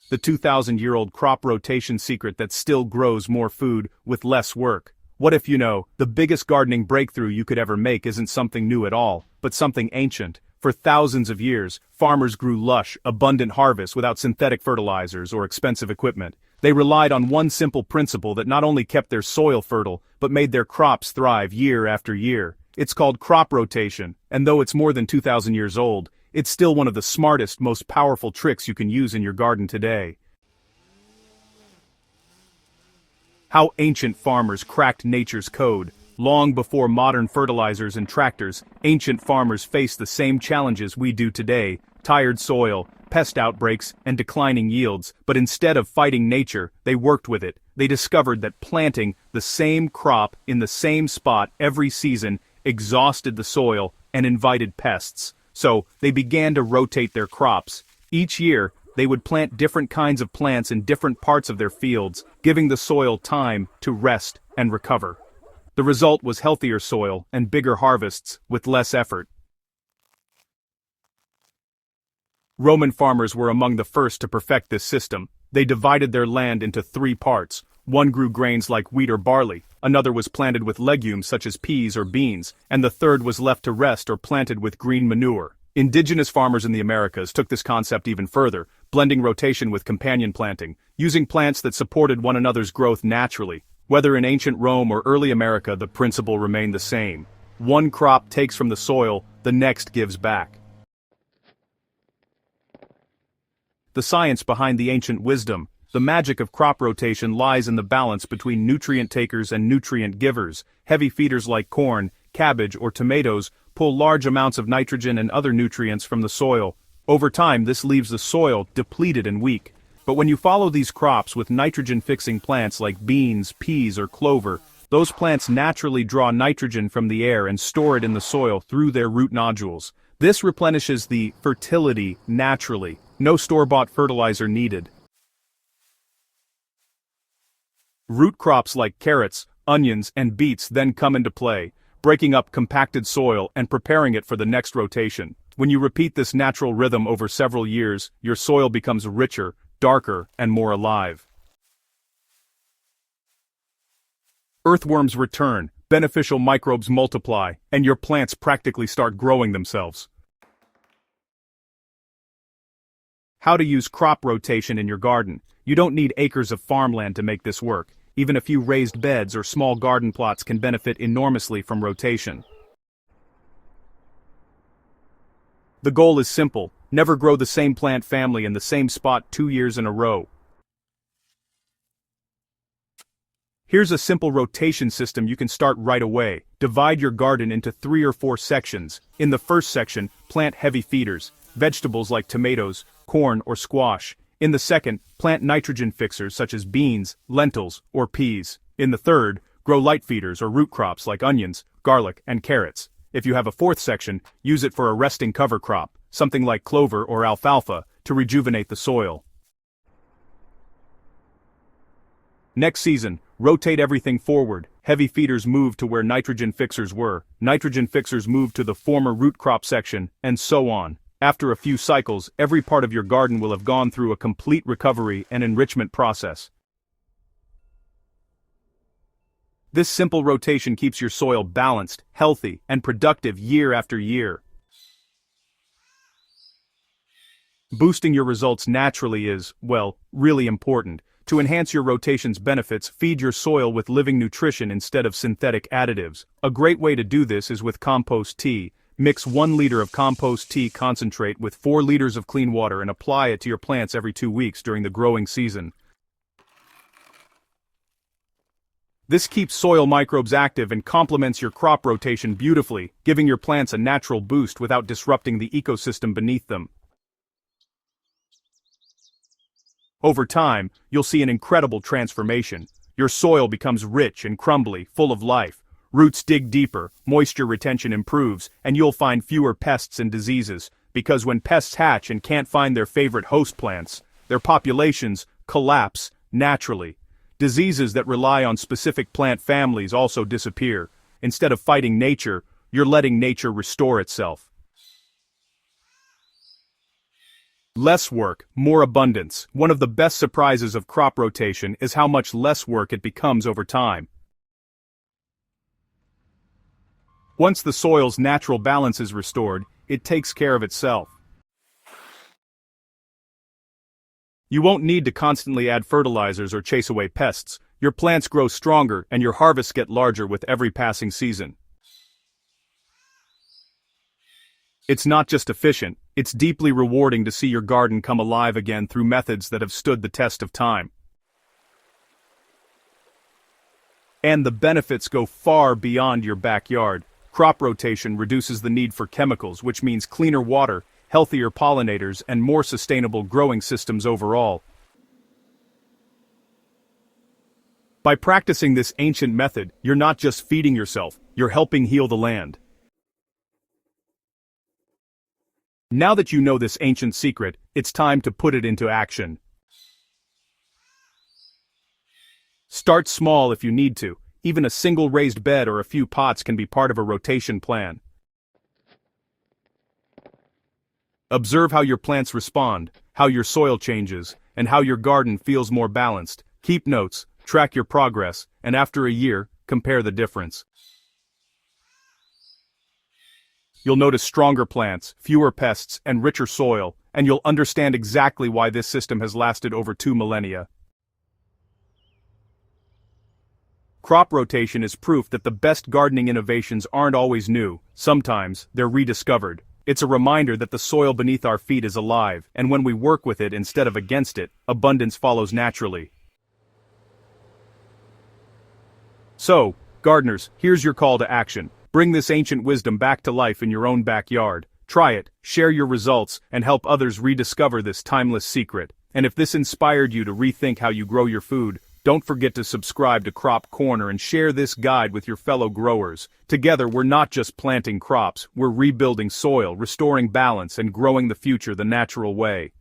the 2,000-year-old crop rotation secret that still grows more food with less work. What if the biggest gardening breakthrough you could ever make isn't something new at all, but something ancient? For thousands of years, farmers grew lush, abundant harvests without synthetic fertilizers or expensive equipment. They relied on one simple principle that not only kept their soil fertile, but made their crops thrive year after year. It's called crop rotation, and though it's more than 2,000 years old, it's still one of the smartest, most powerful tricks you can use in your garden today. How ancient farmers cracked nature's code. Long before modern fertilizers and tractors, ancient farmers faced the same challenges we do today: tired soil, pest outbreaks, and declining yields. But instead of fighting nature, they worked with it. They discovered that planting the same crop in the same spot every season exhausted the soil and invited pests. So, they began to rotate their crops. Each year, they would plant different kinds of plants in different parts of their fields, giving the soil time to rest and recover. The result was healthier soil and bigger harvests with less effort. Roman farmers were among the first to perfect this system. They divided their land into 3 parts. One grew grains like wheat or barley, another was planted with legumes such as peas or beans, and the third was left to rest or planted with green manure. Indigenous farmers in the Americas took this concept even further, blending rotation with companion planting, using plants that supported one another's growth naturally. Whether in ancient Rome or early America, the principle remained the same. One crop takes from the soil, the next gives back. The science behind the ancient wisdom. The magic of crop rotation lies in the balance between nutrient takers and nutrient givers. Heavy feeders like corn, cabbage, or tomatoes pull large amounts of nitrogen and other nutrients from the soil. Over time, this leaves the soil depleted and weak. But when you follow these crops with nitrogen-fixing plants like beans, peas, or clover, those plants naturally draw nitrogen from the air and store it in the soil through their root nodules. This replenishes the fertility naturally. No store-bought fertilizer needed. Root crops like carrots, onions, and beets then come into play, breaking up compacted soil and preparing it for the next rotation. When you repeat this natural rhythm over several years, your soil becomes richer, darker, and more alive. Earthworms return, beneficial microbes multiply, and your plants practically start growing themselves. How to use crop rotation in your garden. You don't need acres of farmland to make this work. Even a few raised beds or small garden plots can benefit enormously from rotation. The goal is simple: never grow the same plant family in the same spot 2 years in a row. Here's a simple rotation system you can start right away. Divide your garden into 3 or 4 sections. In the first section, plant heavy feeders, vegetables like tomatoes, corn, or squash. In the second, plant nitrogen fixers such as beans, lentils, or peas. In the third, grow light feeders or root crops like onions, garlic, and carrots. If you have a fourth section, use it for a resting cover crop, something like clover or alfalfa, to rejuvenate the soil. Next season, rotate everything forward. Heavy feeders move to where nitrogen fixers were, nitrogen fixers move to the former root crop section, and so on. After a few cycles, every part of your garden will have gone through a complete recovery and enrichment process. This simple rotation keeps your soil balanced, healthy, and productive year after year. Boosting your results naturally is, well, really important. To enhance your rotation's benefits, feed your soil with living nutrition instead of synthetic additives. A great way to do this is with compost tea. Mix 1 liter of compost tea concentrate with 4 liters of clean water and apply it to your plants every 2 weeks during the growing season. This keeps soil microbes active and complements your crop rotation beautifully, giving your plants a natural boost without disrupting the ecosystem beneath them. Over time, you'll see an incredible transformation. Your soil becomes rich and crumbly, full of life. Roots dig deeper, moisture retention improves, and you'll find fewer pests and diseases, because when pests hatch and can't find their favorite host plants, their populations collapse naturally. Diseases that rely on specific plant families also disappear. Instead of fighting nature, you're letting nature restore itself. Less work, more abundance. One of the best surprises of crop rotation is how much less work it becomes over time. Once the soil's natural balance is restored, it takes care of itself. You won't need to constantly add fertilizers or chase away pests. Your plants grow stronger and your harvests get larger with every passing season. It's not just efficient, it's deeply rewarding to see your garden come alive again through methods that have stood the test of time. And the benefits go far beyond your backyard. Crop rotation reduces the need for chemicals, which means cleaner water, healthier pollinators, and more sustainable growing systems overall. By practicing this ancient method, you're not just feeding yourself, you're helping heal the land. Now that you know this ancient secret, it's time to put it into action. Start small if you need to. Even a single raised bed or a few pots can be part of a rotation plan. Observe how your plants respond, how your soil changes, and how your garden feels more balanced. Keep notes, track your progress, and after a year, compare the difference. You'll notice stronger plants, fewer pests, and richer soil, and you'll understand exactly why this system has lasted over 2 millennia. Crop rotation is proof that the best gardening innovations aren't always new. Sometimes, they're rediscovered. It's a reminder that the soil beneath our feet is alive, and when we work with it instead of against it, abundance follows naturally. So, gardeners, here's your call to action. Bring this ancient wisdom back to life in your own backyard. Try it, share your results, and help others rediscover this timeless secret. And if this inspired you to rethink how you grow your food, don't forget to subscribe to Crop Corner and share this guide with your fellow growers. Together, we're not just planting crops, we're rebuilding soil, restoring balance, and growing the future the natural way.